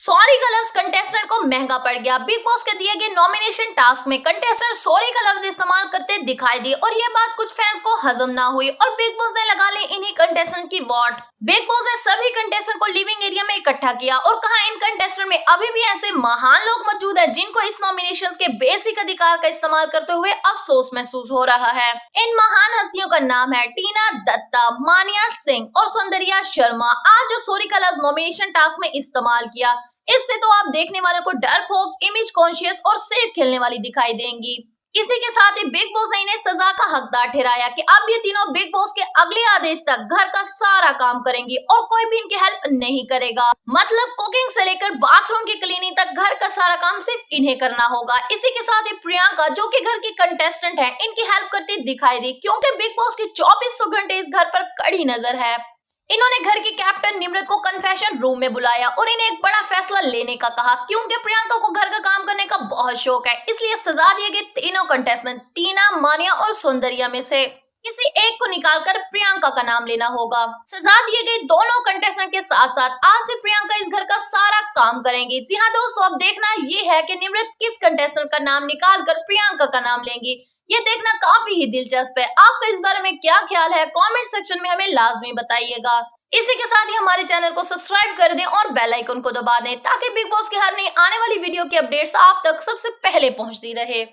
Sorry का लफ्ज contestant को महंगा पड़ गया। बिग बॉस के दिए गए नॉमिनेशन टास्क में कंटेस्टेंट सॉरी का लफ्ज इस्तेमाल करते दिखाई दिए और ये बात कुछ फैंस को हजम ना हुई और बिग बॉस ने लगा ली इन्हीं कंटेस्टेंट की वोट। बिग बॉस ने सभी कंटेस्टेंट को लिविंग एरिया में इकट्ठा किया और कहा इन कंटेस्टेंट में अभी भी ऐसे महान लोग मौजूद हैं जिनको इस नॉमिनेशन के बेसिक अधिकार का इस्तेमाल करते हुए अफसोस महसूस हो रहा है। इन महान हस्तियों का नाम है टीना दत्ता, मानिया सिंह और सौंदर्या शर्मा। आज जो सॉरी का लफ्ज नॉमिनेशन टास्क में इस्तेमाल किया, इससे तो आप देखने वालों को डरपोक, इमेज कॉन्शियस और सेफ खेलने वाली दिखाई देंगी। इसी के साथ ही बिग बॉस ने इन्हें सजा का हकदार ठहराया कि अब ये तीनों बिग बॉस के अगले आदेश तक घर का सारा काम करेंगी और कोई भी इनकी हेल्प नहीं करेगा। मतलब कुकिंग से लेकर बाथरूम की क्लीनिंग तक घर का सारा काम सिर्फ इन्हें करना होगा। इसी के साथ ही प्रियंका, जो कि घर की कंटेस्टेंट है, इनकी हेल्प करती दिखाई दी क्योंकि बिग बॉस की 2400 घंटे इस घर पर कड़ी नजर है। इन्होंने घर की कैप्टन निमृत को कन्फेशन रूम में बुलाया और इन्हें एक बड़ा फैसला लेने का कहा क्योंकि प्रियंका को घर का काम करने का बहुत शौक है। इसलिए सजा दिए गए तीनों कंटेस्टेंट टीना, मानिया और सौंदर्या में से किसी एक को निकालकर प्रियंका का नाम लेना होगा। सजा दिए गए दोनों कंटेस्टेंट के साथ साथ आज से प्रियंका इस घर का सारा काम करेंगी। जी हाँ दोस्तों, अब देखना ये है कि निमृत किस कंटेस्टेंट का नाम निकालकर प्रियंका का नाम लेंगी। ये देखना काफी ही दिलचस्प है। आपका इस बारे में क्या ख्याल है, कमेंट सेक्शन में हमें लाजमी बताइएगा। इसी के साथ ही हमारे चैनल को सब्सक्राइब कर दें और बेल आइकन को दबा दें ताकि बिग बॉस की हर नई आने वाली वीडियो की अपडेट्स आप तक सबसे पहले पहुंचती रहे।